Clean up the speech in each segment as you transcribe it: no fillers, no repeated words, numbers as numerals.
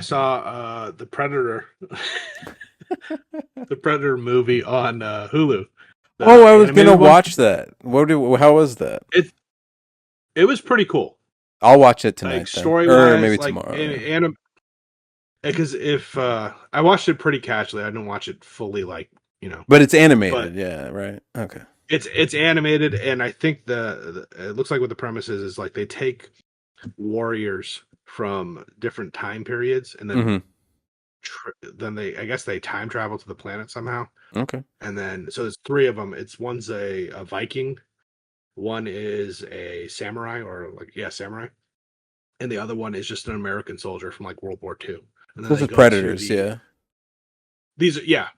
the Predator, the Predator movie on Hulu. Oh, The I was gonna animated one. watch that. How was that? It it was pretty cool. I'll watch it Like tonight then, story or wise, maybe like tomorrow. Yeah. because if I watched it pretty casually, I didn't watch it fully, like But it's but animated, yeah, right? Okay. it's animated, and I think it looks like what the premise is like they take warriors from different time periods, and then Mm-hmm. then I guess they time travel to the planet somehow, Okay. and then so there's three of them. It's one's a Viking, one is a samurai, or like yeah, samurai, and the other one is just an American soldier from like World War II. And then This they is go to Predators, yeah. yeah.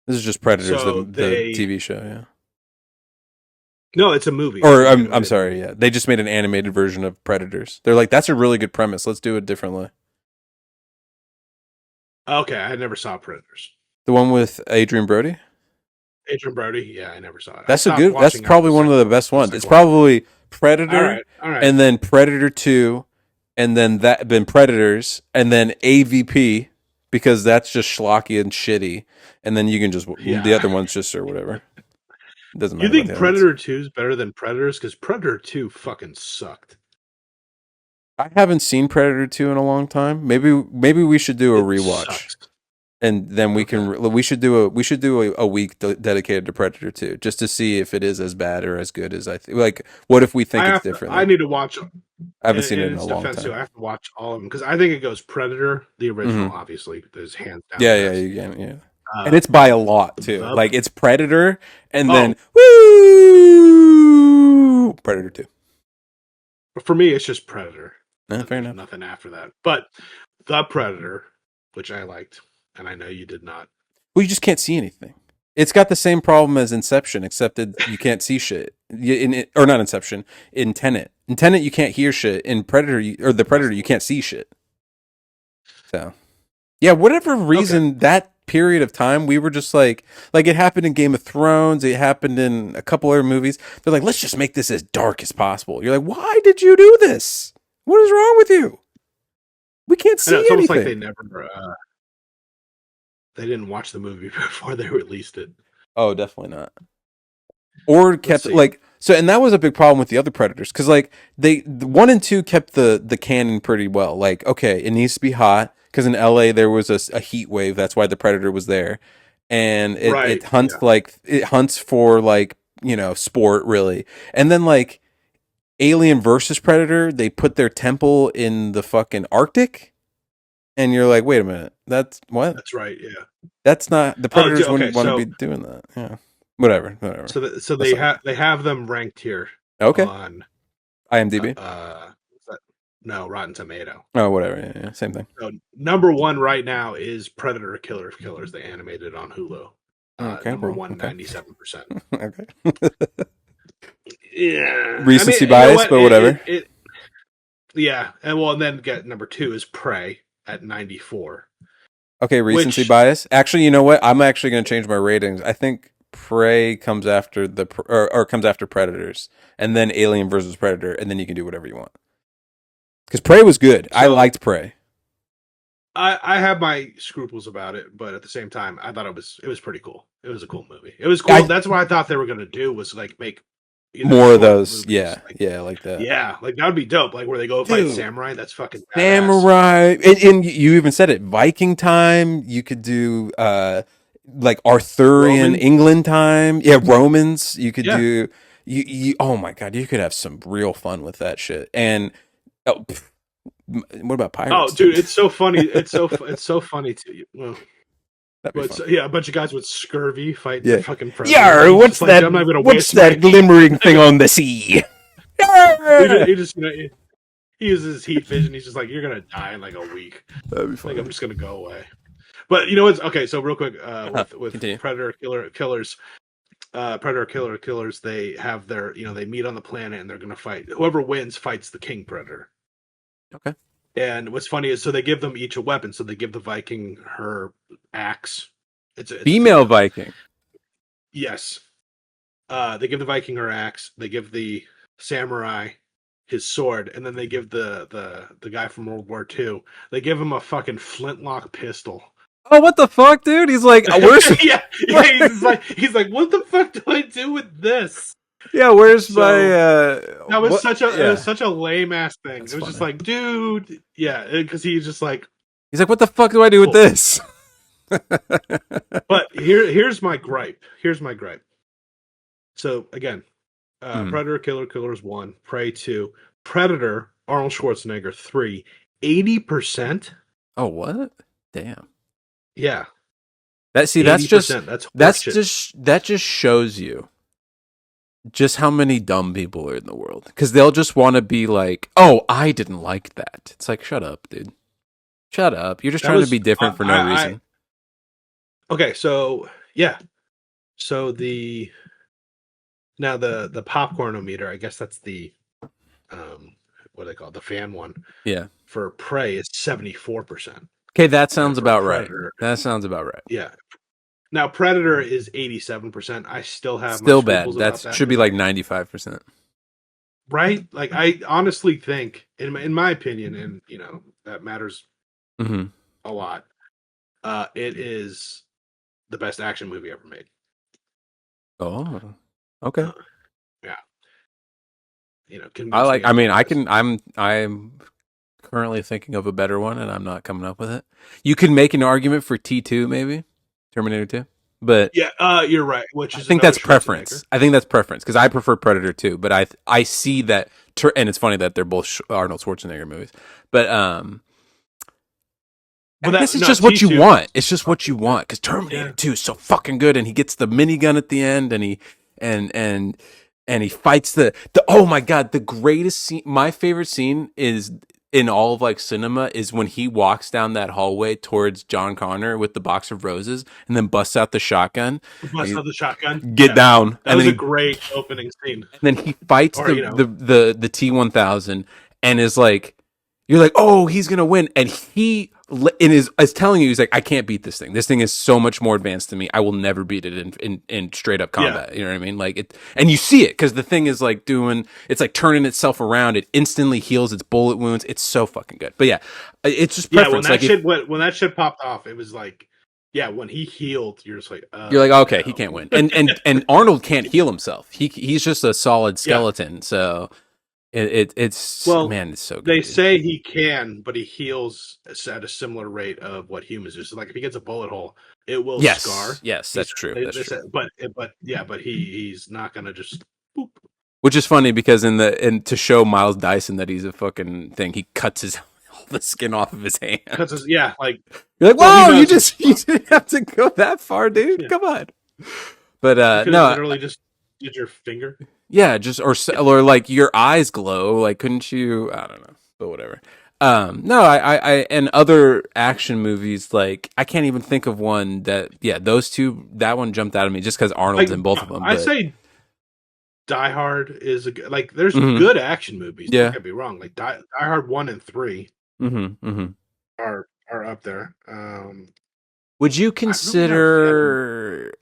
This is just Predators, So the TV show, yeah. no, it's a movie. It's Or an I'm animated sorry, movie. yeah. They just made an animated version of Predators. They're like, that's a really good premise. Let's do it differently. Okay, I never saw Predators. The one with Adrian Brody? Adrian Brody, yeah, I never saw it. I That's a stopped good. That's watching after probably one of the best the ones. It's second one. probably Predator, All right. and then Predator 2, and then Predators, and then AVP because that's just schlocky and shitty, and then you can just the Yeah. other one's just or whatever. It doesn't You matter about think the other ones. Predator 2 is better than Predators? Because Predator 2 fucking sucked. I haven't seen Predator 2 in a long time. Maybe we should do a It rewatch. sucks. And then Okay. we should do a week dedicated to Predator 2 just to see if it is as bad or as good as I think. Like, what if we think it's I differently? need to watch, I haven't seen it in in a its long defense too, time. I have to watch all of them because I think it goes Predator, the original, Hmm. obviously, is hands down the Yeah, best. you can, yeah. And Uh, it's by a lot too. the Like it's Predator and then oh, woo Predator 2. for me, it's just Predator. Fair There's enough. nothing after that. But the Predator, which I liked, and I know you did not. Well, you just can't see anything. It's got the same problem as Inception, except that you can't see shit. Or not Inception. In Tenet, you can't hear shit. In Predator, or the Predator, you can't see shit. So, yeah, whatever Okay. reason that period of time, we were just like it happened in Game of Thrones. It happened in a couple other movies. They're like, let's just make this as dark as possible. You're like, why did you do this? What is wrong with you? We can't I know see it's almost like anything. they didn't watch the movie before they released it. Oh, definitely not. Or Let's kept see. like so, and that was a big problem with the other Predators because like the 1 and 2 kept the canon pretty well. Like, okay, it needs to be hot because in LA there was a heat wave. That's why the Predator was there, and Right. Yeah. it hunts for like sport really, and then like Alien versus Predator, they put their temple in the fucking Arctic, and you're like, wait a minute, that's what? That's right. Yeah. That's not the Oh, Predators okay. wouldn't want to be doing that. Yeah, whatever. So That's not they have them ranked here okay. on IMDb. what's that? No, Rotten Tomato. Oh, whatever. Yeah, same thing. So number one right now is Predator Killer of Killers. They animated on Hulu. Okay, Number well, one, okay. 97%. Okay. Yeah, Recency you know bias, what? but whatever. Yeah, and then get number two is Prey at 94. Okay, recency Which bias. Actually, you know what? I'm actually going to change my ratings. I think Prey comes after or comes after Predators, and then Alien versus Predator, and then you can do whatever you want. Because Prey was good. I so liked Prey. I have my scruples about it, but at the same time, I thought it was pretty cool. It was a cool movie. It was cool. I That's what I thought they were gonna do, was like make more of short those. movies. Yeah, Like, yeah, like that. yeah, like that would be dope. Like where they go fight Dude, samurai. That's fucking badass. Samurai, and you even said it. Viking time. You could do like Arthurian Roman. England time. Yeah, Romans. You could Yeah. do. Oh my god, you could have some real fun with that shit. And oh, what about Oh, pirates? dude, it's so funny. It's so funny to you. Well, That'd be but fun. yeah, a bunch of guys with scurvy fighting the Yeah. fucking predator. Yar, He's what's just like, that? I'm not gonna What's waste my. that glimmering thing on the sea? He just he uses heat vision. He's just like, you're gonna die in like a week. That'd be Like funny. I'm just gonna go away. But you know what's okay? So real quick, with Continue. Predator Killers, Predator Killers, they have their they meet on the planet and they're gonna fight. Whoever wins fights the King Predator. Okay. And what's funny is so they give them each a weapon. So they give the Viking her axe. It's a Female Viking. Yes. They give the Viking her axe. They give the samurai his sword, and then they give the guy from World War II, they give him a fucking flintlock pistol. Oh, what the fuck, dude? He's like, where's Yeah, yeah. He's like, what the fuck do I do with this? yeah, where's my So that was what? such a it was Yeah, such a lame ass thing. that's It was just funny. like, dude, yeah, because he's just like, He's like, what the fuck do I do with cool. this? But here's my gripe. Here's my gripe. So again, Mhm. Predator, Killers 1, Prey 2, Predator, Arnold Schwarzenegger 3, 80%. Oh, what? Damn. Yeah, That see, 80%. That's horseshit. that just shows you just how many dumb people are in the world because they'll just want to be like, oh, I didn't like that. It's like, shut up, dude. Shut up. You're just That trying to was be different for no I reason. okay. So yeah, so the now the popcorn meter. I guess that's the um what do they call it? The fan one Yeah. for Prey is 74%, Okay, that and sounds for about right. Predator, That sounds about right. yeah. Now Predator is 87%. I still have my Still scruples bad. about That that should be because like 95%. right, like I honestly think, in my opinion, and that matters Mm-hmm. a lot. It is the best action movie ever made. Oh, okay. Uh, yeah, I convince like. me I mean, otherwise. I'm currently thinking of a better one, and I'm not coming up with it. You can make an argument for T2, maybe Terminator 2, but Yeah, you're right. Which I is think another that's Schwarzenegger. preference. I think that's preference because I prefer Predator 2, but I see that, and it's funny that they're both Arnold Schwarzenegger movies, but I But guess that it's no just what you T2 want. It's is just what you fucking good. want because Terminator Yeah, 2 is so fucking good, and he gets the minigun at the end, and and and he fights the oh my god, the greatest scene. My favorite scene is in all of like cinema is when he walks down that hallway towards John Connor with the box of roses, and then busts out the shotgun. bust And out the shotgun. get Yeah, down, that was a great opening scene. and then he fights Or the T-1000 and is like, you're like, oh, he's gonna win, and he in is telling you, he's like, I can't beat this thing. This thing is so much more advanced than me. I will never beat it in straight up yeah, combat. You know what I mean? Like it, and you see it because the thing is like it's like turning itself around. It instantly heals its bullet wounds. It's so fucking good. But yeah, it's just yeah. When preference. that Like if shit when that shit popped off, it was like, yeah. When he healed, you're just like, you're like, oh okay, he no. can't win, and Arnold can't heal himself. He's just a solid Yeah. skeleton. So it's Well, man, it's so they good, dude. say he can, but he heals at a similar rate of what humans do. So, like, if he gets a bullet hole, it will Yes, scar. yes, He that's said, true. they, That's they true. said, but yeah, but he's not gonna just boop. Which is funny because in to show Miles Dyson that he's a fucking thing, he cuts his all the skin off of his hand. Because yeah, like, You're like, well, he whoa, knows he's you fucked. didn't have to go that far, dude. Yeah, Come on. But you could have no, literally just did your finger. yeah, just or like your eyes glow. Like, couldn't you? I don't know, but whatever. No, and other action movies, like I can't even think of one that. Yeah, those two. That one jumped out at me just because Arnold's Like, in both of them. I But say, Die Hard is like. There's mhm, good action movies. Don't yeah, get me wrong. Like Die Hard 1 and 3 hmm. are up there. Would you I'm really not a fan of. consider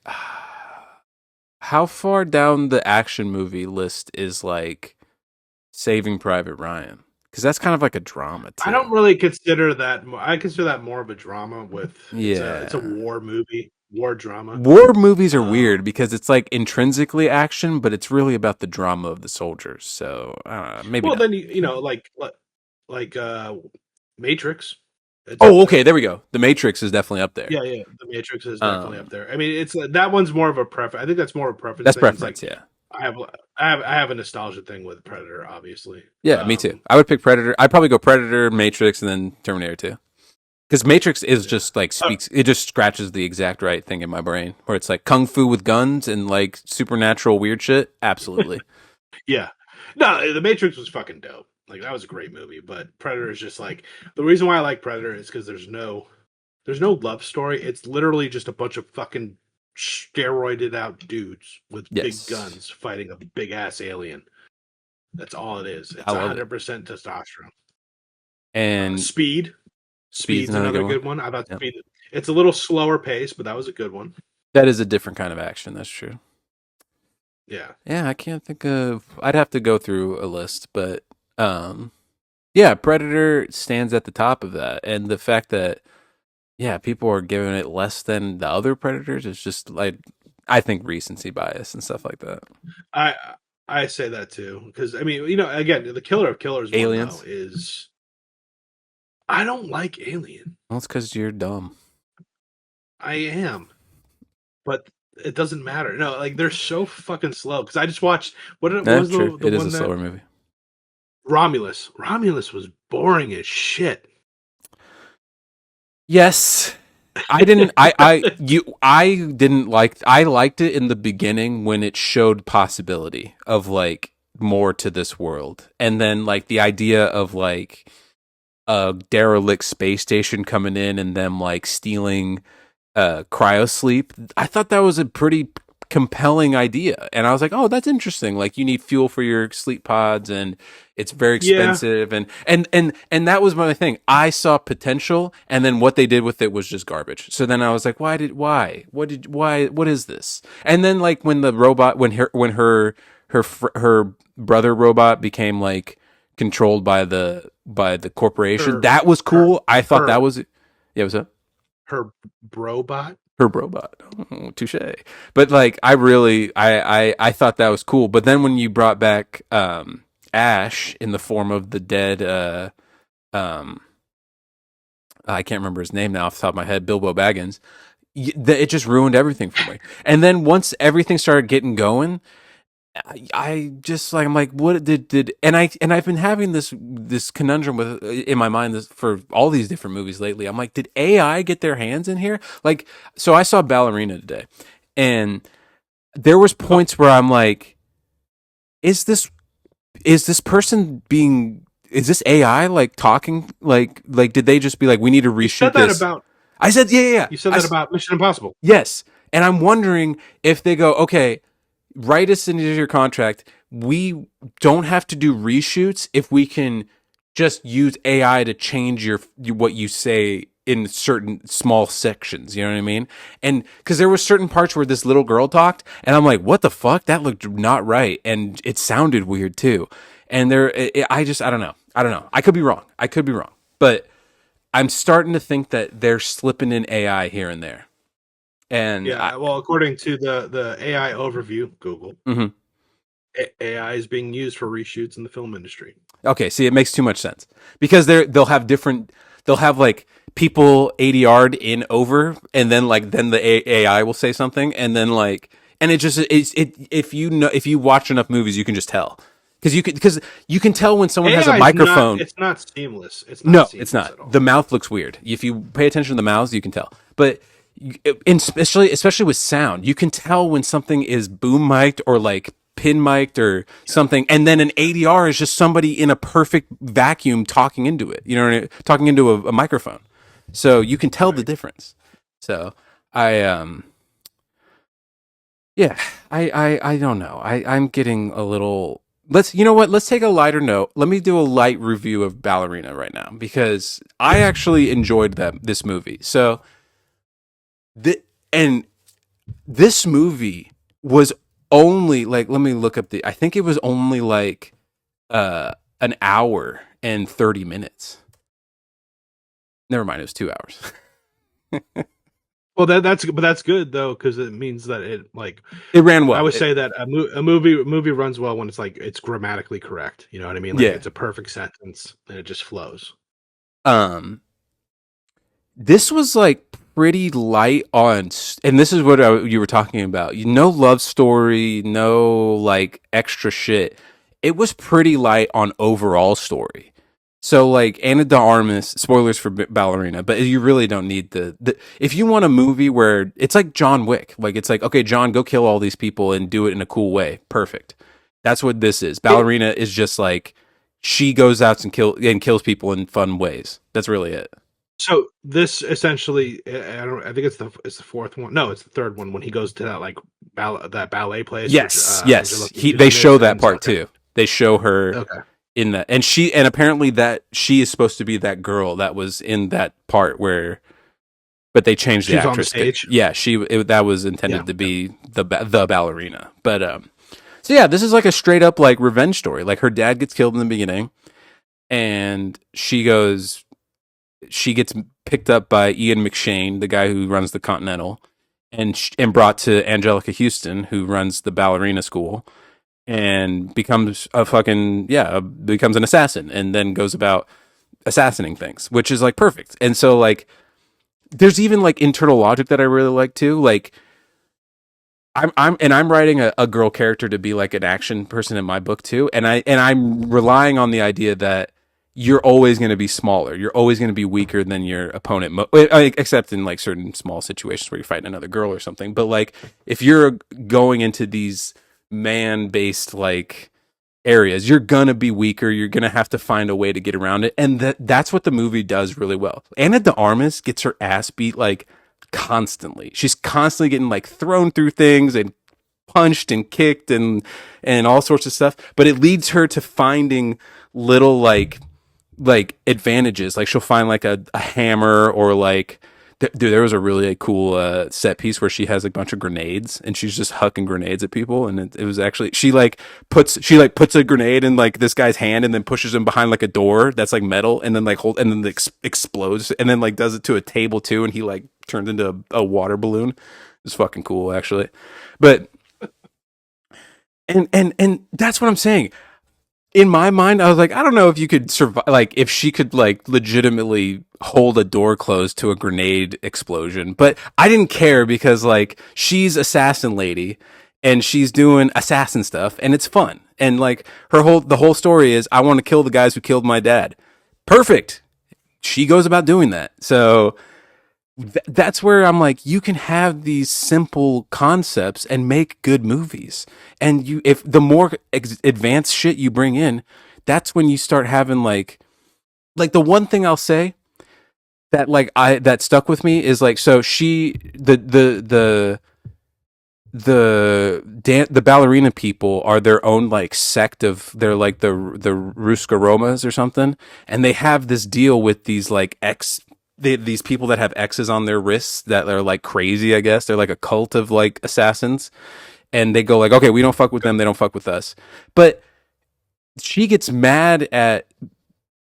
how far down the action movie list is like Saving Private Ryan? Because that's kind of like a drama I too. don't really consider that. I consider that more of a drama. With it's a Yeah. war movie, war drama. War movies are weird Um, because it's like intrinsically action, but it's really about the drama of the soldiers. So I don't know, maybe well, not. then like Matrix, it's up Oh, there. okay, there we go. The Matrix is definitely up there. Yeah, yeah, the Matrix is definitely up Um, there. I mean, it's that one's more of a preference. I think that's more of a preference that's thing. It's preference, like yeah. I have a nostalgia thing with Predator, obviously. Yeah, me too. I would pick Predator. I'd probably go Predator, Matrix, and then Terminator 2. Because Matrix is Yeah. just like speaks, it just scratches the exact right thing in my brain where it's like kung fu with guns and like supernatural weird shit. Absolutely. Yeah. No, The Matrix was fucking dope. Like that was a great movie, but Predator is just like the reason why I like Predator is because there's no love story. It's literally just a bunch of fucking steroided out dudes with big Yes. guns fighting a big ass alien. That's all it is. I It's love it. 100% testosterone. And Speed. Speed's Speed's another good another one. good one. I thought Yep. Speed. It's a little slower pace, but that was a good one. That is a different kind of action. That's true. Yeah. Yeah, I can't think of, I'd have to go through a list, but Um, yeah, Predator stands at the top of that, and the fact that yeah, people are giving it less than the other Predators is just like I think recency bias and stuff like that. I I say that too because I mean, again, the killer of killers one though Aliens. is I don't like Alien. Well, it's because you're dumb. I am, but it doesn't matter. No, like they're so fucking slow. Because I just watched what Nah, was true. the It is one a that slower movie. Romulus. Romulus was boring as shit. Yes. I didn't like, I liked it in the beginning when it showed possibility of like more to this world. And then like the idea of like a derelict space station coming in and them like stealing cryosleep. I thought that was a pretty compelling idea, and I was like, "Oh, that's interesting. Like, you need fuel for your sleep pods, and it's very Yeah, expensive." And that was my thing. I saw potential, and then what they did with it was just garbage. So then I was like, why? What is this?" And then like when the robot, when her brother robot became like controlled by the corporation, her that was her cool. I thought that her was yeah, was that her brobot. her robot. Oh, touche. But like, I really, I thought that was cool. But then when you brought back Ash in the form of the dead, um, I can't remember his name now off the top of my head, Bilbo Baggins. It just ruined everything for me. And then once everything started getting going, I just like I'm like what did and I've been having this conundrum with in my mind for all these different movies lately. I'm like, did AI get their hands in here? Like, so I saw Ballerina today, and there was Oh, points where I'm like, is this person being is this AI like talking like did they just be like we need to you said reshoot that this? about I said yeah. you said that about Mission Impossible. Yes, and I'm wondering if they go okay, write us into your contract. We don't have to do reshoots if we can just use AI to change your what you say in certain small sections. You know what I mean? And because there were certain parts where this little girl talked, and I'm like, what the fuck? That looked not right, and it sounded weird too. And I don't know. I don't know. I could be wrong. I could be wrong, but I'm starting to think that they're slipping in AI here and there. And Yeah, well, according to the AI overview, Google, mhm. AI is being used for reshoots in the film industry. Okay, see, it makes too much sense because they'll have like people ADR'd in over, and then like then the AI will say something, and then like and it just it if you know if you watch enough movies, you can just tell because you can tell when someone has a AI is not microphone. it's not seamless. It's not No, it's seamless not. at all. The mouth looks weird. If you pay attention to the mouths, you can tell. But especially with sound, you can tell when something is boom mic'd or like pin mic'd or something, and then an ADR is just somebody in a perfect vacuum talking into it. You know, what I mean? Talking into a microphone, so you can tell the Right. difference. So I yeah, I don't know. I'm getting a little. Let's you know what? Let's take a lighter note. Let me do a light review of Ballerina right now because I Yes. actually enjoyed this movie. So the and this movie was only like let me look up the. I think it was only like an hour and 30 minutes. Never mind, it was 2 hours. Well, that's good though because it means that it like It ran I well. would say that a movie runs well when it's like it's grammatically correct. You know what I mean? Like Yeah. it's a perfect sentence and it just flows. Um. This was like pretty light on, and this is what you were talking about. No love story, no like extra shit. It was pretty light on overall story. So like Anna de Armas, spoilers for Ballerina, but you really don't need the if you want a movie where it's like John Wick, like it's like okay, John, go kill all these people and do it in a cool way. Perfect. That's what this is. It, Ballerina is just like she goes out and kills people in fun ways. That's really it. so this essentially, I don't. I think it's the fourth one. No, it's the third one when he goes to that like that ballet place where Yes. Angelina They Jolie show is, that and part okay, too. They show her okay, in that, and apparently that she is supposed to be that girl that was in that part where, but they changed the she's on the actress. stage. Yeah, that was Yeah, intended to be the ballerina. But so yeah, this is like a straight up like revenge story. Like her dad gets killed in the beginning, and she gets picked up by Ian McShane, the guy who runs the Continental, and brought to Angelica Houston, who runs the ballerina school, and becomes a fucking becomes an assassin, and then goes about assassinating things, which is like perfect. And so like there's even like internal logic that I really like too. Like I'm writing a girl character to be like an action person in my book too, and I'm relying on the idea that you're always going to be smaller, you're always going to be weaker than your opponent, except in like certain small situations where you're fighting another girl or something. But like if you're going into these man based like areas, you're gonna be weaker. You're gonna have to find a way to get around it, and that's what the movie does really well. Anna de Armas gets her ass beat like constantly. She's constantly getting like thrown through things and punched and kicked and all sorts of stuff. But it leads her to finding little like advantages. Like she'll find like a hammer or like dude, there was a really cool set piece where she has a bunch of grenades and she's just hucking grenades at people, and it was actually she puts a grenade in like this guy's hand and then pushes him behind like a door that's like metal, and then like explodes, and then like does it to a table too, and he like turned into a water balloon. It's fucking cool actually, but and that's what I'm saying. In my mind, I was like, I don't know if you could survive, like if she could like legitimately hold a door closed to a grenade explosion. But I didn't care because like she's assassin lady and she's doing assassin stuff and it's fun. And like the whole story is I want to kill the guys who killed my dad. Perfect. She goes about doing that. So that's where I'm like, you can have these simple concepts and make good movies. And if the more advanced shit you bring in, that's when you start having like the one thing I'll say that that stuck with me is like, so the ballerina people are their own like sect of, they're like the Ruska Romas or something, and they have this deal with these like these people that have X's on their wrists that are like crazy, I guess. They're like a cult of like assassins. And they go like, okay, we don't fuck with them. They don't fuck with us. But she gets mad at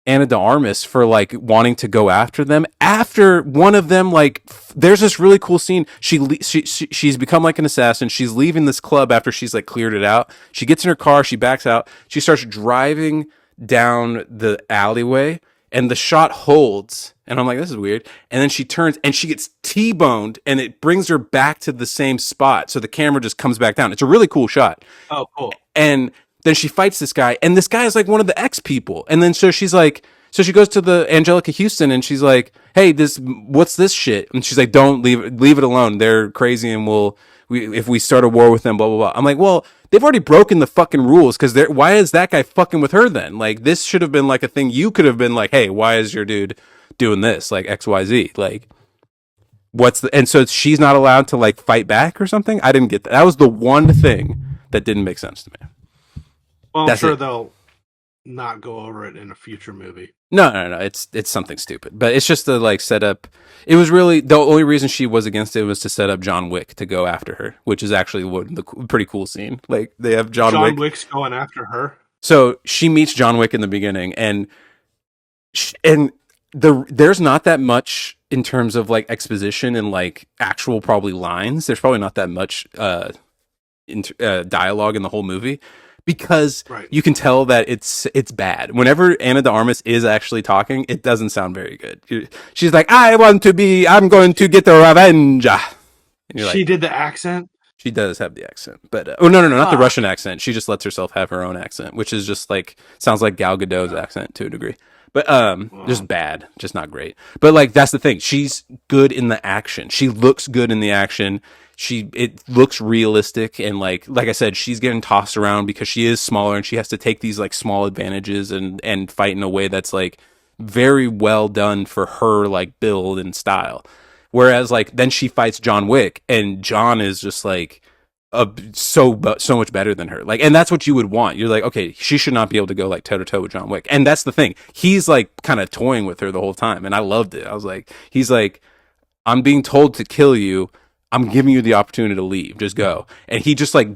Anna de Armas for like wanting to go after them. After one of them, like, there's this really cool scene. She's become like an assassin. She's leaving this club after she's like cleared it out. She gets in her car. She backs out. She starts driving down the alleyway, and the shot holds. And I'm like, this is weird. And then she turns and she gets T-boned, and it brings her back to the same spot. So the camera just comes back down. It's a really cool shot. Oh, cool. And then she fights this guy, and this guy is like one of the X people. And then so she's like, so she goes to the Angelica Houston and she's like, hey, what's this shit? And she's like, don't leave it alone. They're crazy, and if we start a war with them, blah, blah, blah. I'm like, well, they've already broken the fucking rules, because why is that guy fucking with her then? Like, this should have been like a thing. You could have been like, hey, why is your dude doing this? Like XYZ. Like, and so she's not allowed to like fight back or something? I didn't get that. That was the one thing that didn't make sense to me. Well, I'm sure they'll not go over it in a future movie. No. It's something stupid, but it's just to like set up. It was really the only reason she was against it was to set up John Wick to go after her, which is actually the pretty cool scene. Like they have John Wick's going after her. So she meets John Wick in the beginning, and there's not that much in terms of like exposition and like actual probably lines. There's probably not that much dialogue in the whole movie, because you can tell that it's bad. Whenever Anna de Armas is actually talking, it doesn't sound very good. She's like, I'm going to get the revenge. She did the accent? She does have the accent, but no, not the Russian accent. She just lets herself have her own accent, which is just like, sounds like Gal Gadot's accent to a degree. But just bad, just not great. But like, that's the thing. She's good in the action. She looks good in the action. It looks realistic, and like I said, she's getting tossed around because she is smaller, and she has to take these like small advantages and fight in a way that's like very well done for her like build and style. Whereas like then she fights John Wick, and John is just like so much better than her. Like, and that's what you would want. You're like, okay, she should not be able to go like toe to toe with John Wick. And that's the thing. He's like kind of toying with her the whole time, and I loved it. I was like, he's like, I'm being told to kill you. I'm giving you the opportunity to leave. Just go. And he just like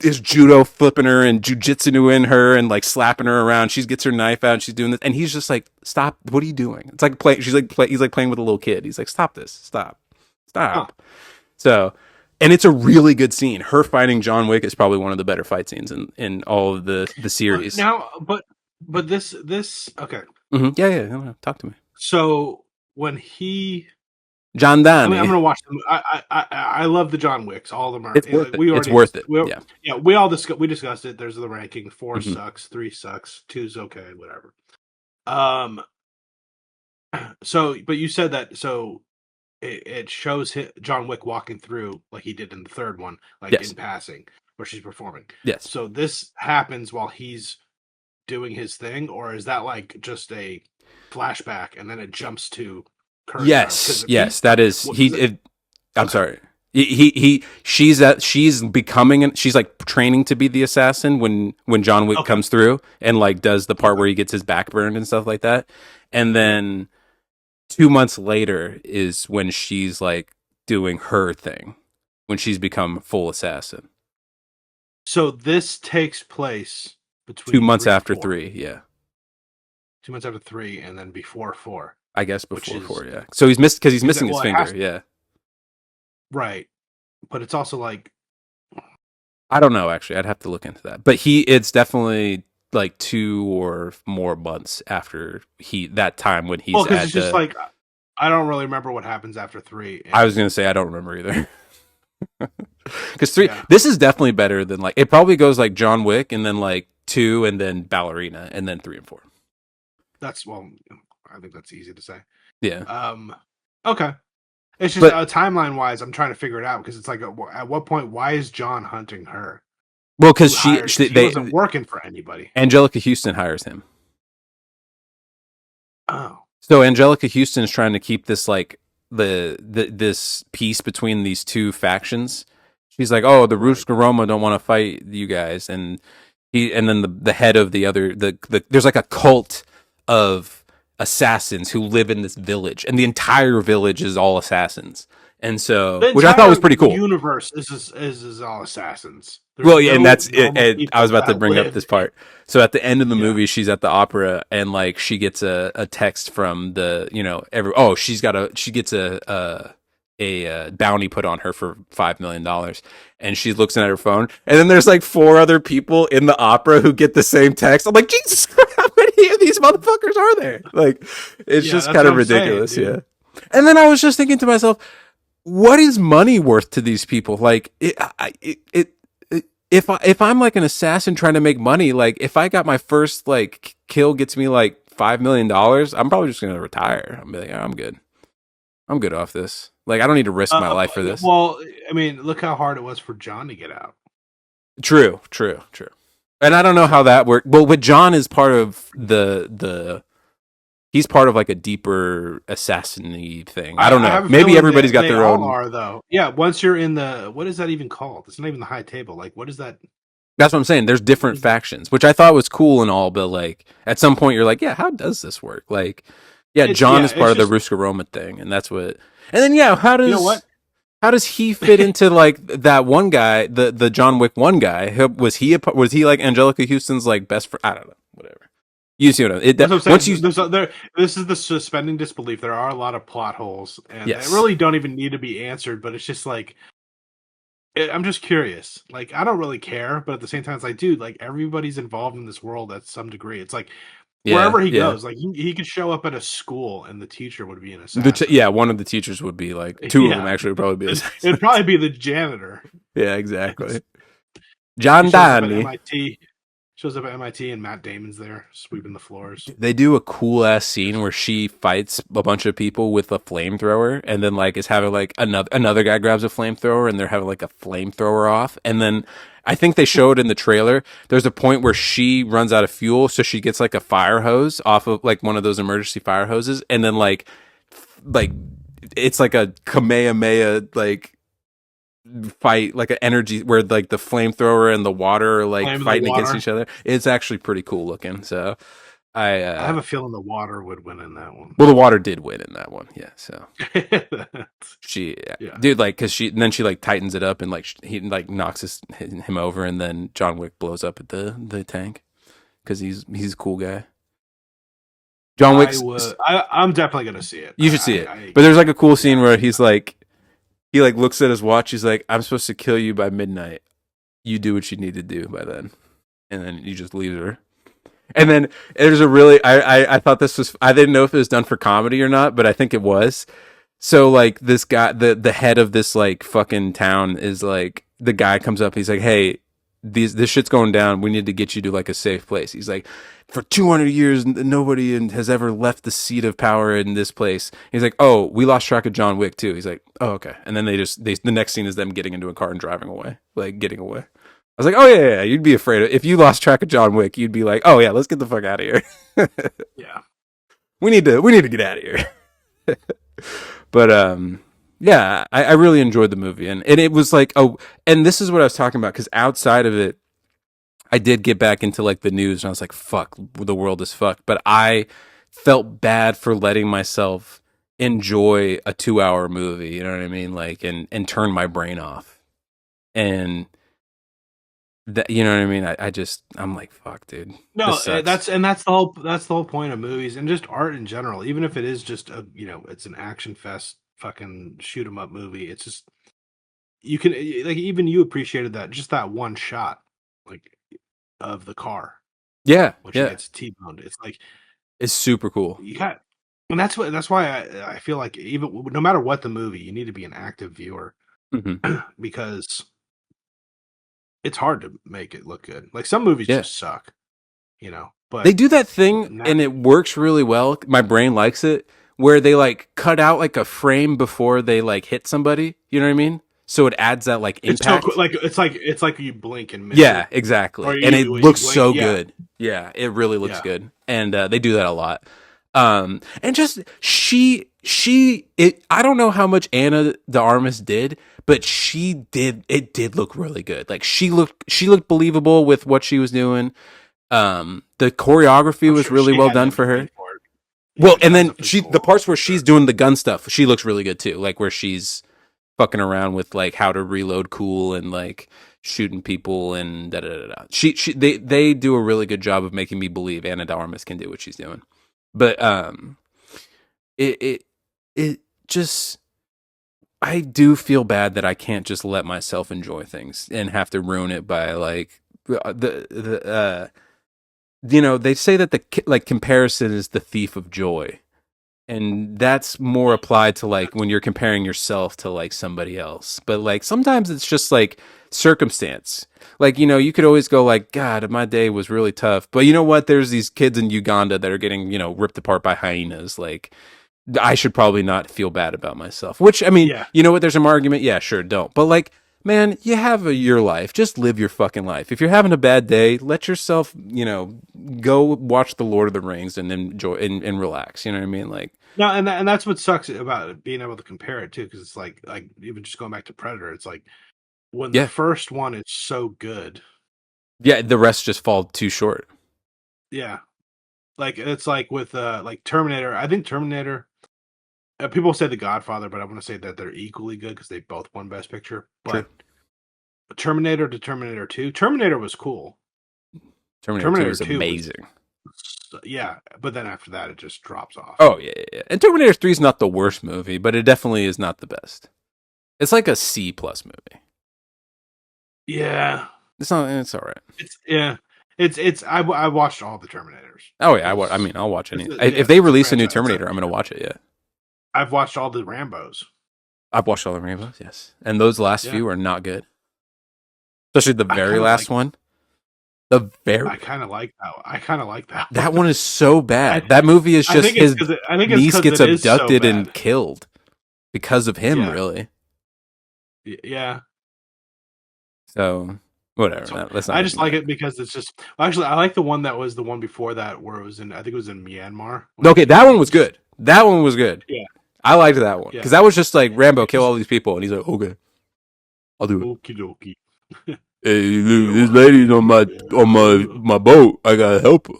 is judo flipping her and jujitsu in her and like slapping her around. She gets her knife out and she's doing this, and he's just like, "Stop! What are you doing?" It's like play. She's like, he's like playing with a little kid. He's like, "Stop this! Stop! Huh. Stop!" So, and it's a really good scene. Her fighting John Wick is probably one of the better fight scenes in all of the series. Now, but this okay. Yeah, yeah. Talk to me, So when he, John I'm Donnie. gonna watch them. I love the John Wicks. All of them are It's worth like it. we It's already worth it. Yeah. yeah, we all discussed it. There's the ranking. 4 hmm sucks, 3 sucks, two's okay, whatever. Um. So, but you said that so it shows John Wick walking through like he did in the third one, like Yes. in passing, where she's performing. Yes. So this happens while he's doing his thing, or is that like just a flashback and then it jumps to current time? Yes. Yes. That is he. It, I'm okay, sorry. She's becoming she's like training to be the assassin when John Wick okay, comes through and like does the part okay. where he gets his back burned and stuff like that. And then 2 months later is when she's like doing her thing when she's become full assassin. So this takes place Two between months three and after four. three, yeah. 2 months after three, and then before four, I guess which before is four, yeah. So he's missed because he's because missing his well, it has finger, yeah. right, but it's also like I don't know actually. I'd have to look into that. But it's definitely like 2 or more months after that time when well, he's because at it's just the like I don't really remember what happens after three, I was and gonna say I don't remember either. Because three yeah, this is definitely better than like it probably goes like John Wick and then like two and then Ballerina and then three and four. that's well, I think that's easy to say. Yeah. Okay, it's just But timeline wise, I'm trying to figure it out because it's like at what point why is John hunting her? well, because Who hired? Because he they wasn't working for anybody. Angelica Houston hires him. Oh, So Angelica Houston is trying to keep this like this peace between these two factions. She's like, "Oh, the right. Ruska Roma don't want to fight you guys," and then the head of the other there's like a cult of assassins who live in this village, and the entire village is all assassins, and so The which I thought was entire pretty cool. universe is all assassins. There's Well, yeah, and no that's it. normal And I was people about to that bring up live. this part. So at the end of the Yeah, movie, she's at the opera, and like she gets a text from the she gets a bounty put on her for $5 million, and she's looking at her phone, and then there's like four other people in the opera who get the same text. I'm like, Jesus Christ, how many of these motherfuckers are there? Like, it's yeah, just that's kind what of I'm saying, ridiculous, dude. yeah. And then I was just thinking to myself, what is money worth to these people? Like if I'm like an assassin trying to make money, like if I got my first like kill gets me like $5 million, I'm probably just gonna retire. I'm like, oh, I'm good. I'm good off this. Like I don't need to risk my life for this. Well, I mean, look how hard it was for John to get out. True, true, true. And I don't know how So that worked. Well, but John is part of the he's part of like a deeper assassin-y thing. I don't I know. have a Maybe feeling everybody's got they their all own. are though. Yeah, once you're in the what is that even called? It's not even the high table. Like what is that? That's what I'm saying. There's What different is that? factions, which I thought was cool and all, but like at some point you're like, yeah, how does this work? Like, yeah, John is part It's of the just Ruska Roma thing, and that's what. And then yeah, you know what? how does he fit into like that one guy, the John Wick one guy? Was he like Angelica Houston's like best friend? I don't know, whatever. You see what I mean? That's what I'm Once saying. you This is the suspending disbelief. There are a lot of plot holes, and they yes, really don't even need to be answered. But it's just like I'm just curious. Like I don't really care, but at the same time, it's like, dude, like everybody's involved in this world at some degree. It's like yeah, wherever he yeah. goes, like he could show up at a school, and the teacher would be an assassin. Yeah, one of the teachers would be like two of them Yeah, actually would probably be it'd assassins. probably be the janitor. Yeah, exactly. He John shows up at Donnie. MIT. Shows up at MIT, and Matt Damon's there sweeping the floors. They do a cool ass scene where she fights a bunch of people with a flamethrower, and then like is having like another guy grabs a flamethrower, and they're having like a flamethrower off, and then I think they show it in the trailer. There's a point where she runs out of fuel, so she gets like a fire hose off of like one of those emergency fire hoses, and then like it's like a Kamehameha like fight, like an energy where like the flamethrower and the water are like Flame in the fighting against water. each other. It's actually pretty cool looking. So I I have a feeling the water would win in that one. well, the water did win in that one. Yeah, so she, Yeah. dude, like, cause she, and then she like tightens it up and like he like knocks him over, and then John Wick blows up at the tank because he's a cool guy. John I Wick's, would. I'm definitely gonna see it. you should see it. But there's like a cool scene Yeah. where he's like, he like looks at his watch. He's like, I'm supposed to kill you by midnight. You do what you need to do by then, and then you just leave her. And then there's a really, I thought this was, I didn't know if it was done for comedy or not, but I think it was. So like this guy, the head of this like fucking town is like, the guy comes up, he's like, hey, this shit's going down. We need to get you to like a safe place. He's like, for 200 years, nobody has ever left the seat of power in this place. He's like, oh, we lost track of John Wick too. He's like, oh, okay. And then the next scene is them getting into a car and driving away, like getting away. I was like, oh yeah, you'd be afraid of, if you lost track of John Wick, you'd be like, oh yeah, let's get the fuck out of here. Yeah. We need to get out of here. But yeah, I really enjoyed the movie, and it was like, oh, and this is what I was talking about, because outside of it, I did get back into like the news, and I was like, fuck, the world is fucked. But I felt bad for letting myself enjoy a 2 hour movie, you know what I mean? Like, and turn my brain off. And that, you know what I mean? I just, I'm like, fuck, dude, No, this sucks. that's the whole point of movies and just art in general. Even if it is just it's an action fest, fucking shoot 'em up movie. It's just you can like even you appreciated that just that one shot, like of the car Yeah, when she yeah, gets T-boned. It's like it's super cool. you got, and that's why I feel like even no matter what the movie, you need to be an active viewer Hmm. because it's hard to make it look good. Like some movies Yeah. just suck, They but do that thing not, and it works really well. My brain likes it, where they like cut out like a frame before they like hit somebody. You know what I mean? So it adds that like it's so impact. like it's like you blink and miss Yeah, it, or exactly. And it you looks blink. so Yeah, good. Yeah, it really looks yeah. good. And they do that a lot. And just I don't know how much Anna de Armas did, but it did look really good. Like she looked believable with what she was doing. The choreography I'm was sure really she well had done to for train her. for it. Well, Yeah, she and has then the physical the parts where for she's sure. doing the gun stuff, she looks really good too. Like where she's fucking around with like how to reload cool and like shooting people and da da da da. They do a really good job of making me believe Anna de Armas can do what she's doing. But it just, I do feel bad that I can't just let myself enjoy things and have to ruin it by like they say that the like comparison is the thief of joy, and that's more applied to like when you're comparing yourself to like somebody else. But like sometimes it's just like circumstance. Like, you could always go like, God, my day was really tough, but you know what, there's these kids in Uganda that are getting ripped apart by hyenas. Like, I should probably not feel bad about myself. Which, I mean, Yeah, you know what? There's some argument. Yeah, sure, don't. But like, man, you have your life. Just live your fucking life. If you're having a bad day, let yourself, go watch the Lord of the Rings and enjoy and relax. You know what I mean? Like, no, and that's what sucks about being able to compare it too, because it's like even just going back to Predator, it's like when the yeah, first one is so good, yeah. The rest just fall too short. yeah, like it's like with like Terminator. I think Terminator. People say The Godfather, but I want to say that they're equally good because they both won Best Picture. True. But Terminator to Terminator 2, Terminator was cool. Terminator Two Terminator is 2 was, amazing. yeah, but then after that, it just drops off. Oh yeah, yeah, yeah. And Terminator Three is not the worst movie, but it definitely is not the best. It's like a C plus movie. Yeah, It's not. It's all right. yeah, I watched all the Terminators Oh yeah, I because mean, I'll watch any. yeah, If they it's a release a new franchise. Terminator, I'm gonna watch it. Yeah, I've watched all the Rambos. I've watched all the Rainbows. Yes, and those last Yeah, few are not good, especially the I very kind of last like. one. The very I kind of like that. I kind of like that one. that one is so I bad. That movie is I just think it's his because I think it's niece because gets it is so abducted and bad. killed because of him, Yeah, really. yeah. So whatever. So Let's not I get just into like that. it because it's just actually I like the one that was the one before that where it was in I think it was in Myanmar when it Okay, was that one was Chinese. good. That one was good. Yeah, I liked that one yeah. because that was just like Rambo It's kill just all these people, and he's like, okay, I'll do it. okie dokie. Hey, You look, know this what I lady's on mean? my Yeah. boat. I gotta help her.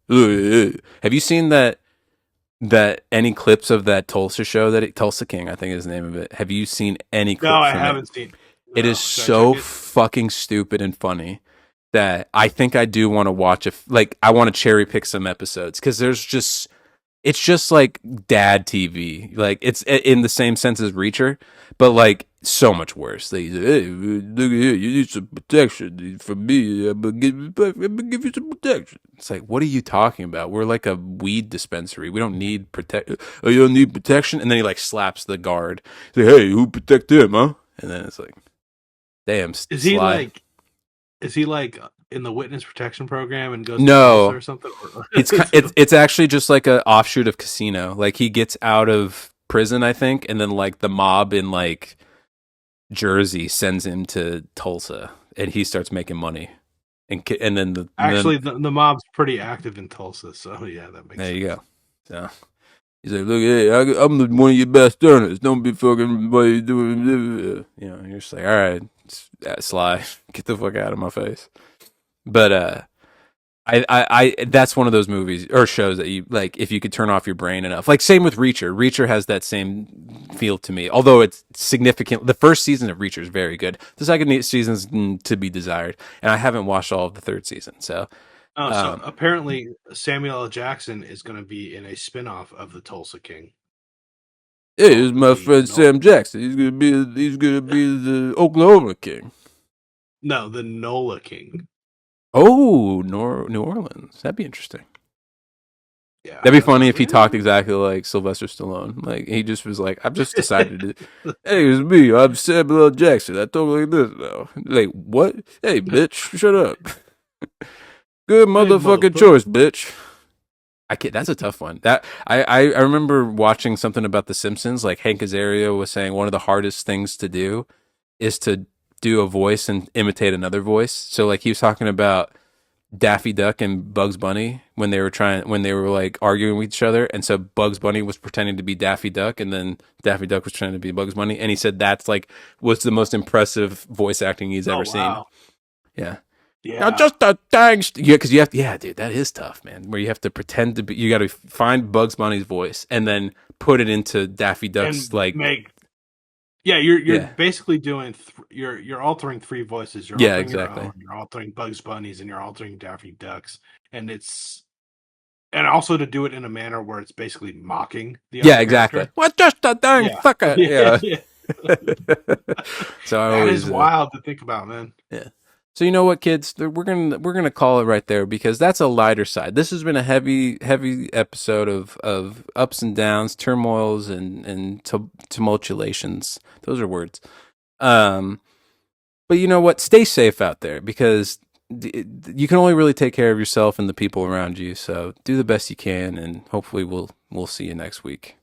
Have you seen that any clips of that Tulsa show Tulsa King, I think is the name of it? Have you seen any No, clips I from it? haven't seen. It is No, should I check so it? fucking stupid and funny that I think I do want to watch. If like I want to cherry pick some episodes because it's just like dad TV. Like it's in the same sense as Reacher, but like so much worse. They say, hey, look at here, you need some protection from me. I'm gonna give you some protection. It's like, what are you talking about? We're like a weed dispensary. We don't need protect. Oh, you don't need protection. And then he like slaps the guard. He's like, hey, who protect him, huh? And then it's like, damn, Is he Sly. like? Is he like in the witness protection program and goes to Tulsa No, or something? it's actually just like a offshoot of Casino. Like he gets out of prison, I think, and then like the mob in like Jersey sends him to Tulsa, and he starts making money. And then Actually, the mob's pretty active in Tulsa, so yeah, that makes there you sense. go. So he's like, look, hey, I'm one of your best earners. Don't be fucking what you doing. You know, you're just like, all right, Sly, get the fuck out of my face. But that's one of those movies or shows that you like if you could turn off your brain enough. Like same with Reacher. Reacher has that same feel to me, although it's significant. The first season of Reacher is very good. The second season's to be desired, and I haven't watched all of the third season. So, Oh, so um, apparently Samuel L. Jackson is going to be in a spin-off of the Tulsa King hey, this is called my the friend Sam Jackson. He's gonna be the Oklahoma King. no, the Nola King. Oh, New Orleans. That'd be interesting. Yeah, That'd be I was funny like, if he talked exactly like Sylvester Stallone. Like he just was like, "I've just decided to." Hey, it's me. I'm Samuel L. Jackson. I talk like this now. Like what? Hey, bitch, shut up. Good hey, motherfucking motherfucker. choice, bitch. I can't. That's a tough one. I remember watching something about The Simpsons. Like Hank Azaria was saying, one of the hardest things to do is to do a voice and imitate another voice. So like he was talking about Daffy Duck and Bugs Bunny when they were like arguing with each other, and so Bugs Bunny was pretending to be Daffy Duck, and then Daffy Duck was trying to be Bugs Bunny, and he said that's like was the most impressive voice acting he's Oh ever seen. wow, Yeah. Now yeah. just a thanks, yeah, because you have to, yeah, dude, that is tough, man. Where you have to pretend to be, you got to find Bugs Bunny's voice and then put it into Daffy Duck's And like, make yeah, you're yeah, basically doing you're altering three voices. You're yeah, altering your exactly, own. You're altering Bugs Bunny's, and you're altering Daffy Duck's. And it's and also to do it in a manner where it's basically mocking the yeah, other exactly. character. What just a dang Yeah, fucker, yeah, yeah. yeah. So I That is always, wild to think about, man. yeah. So you know what, kids, we're gonna call it right there because that's a lighter side. This has been a heavy episode of ups and downs, turmoils, and tumultulations. Those are words. Um, but you know what? Stay safe out there because you can only really take care of yourself and the people around you. So do the best you can, and hopefully we'll see you next week.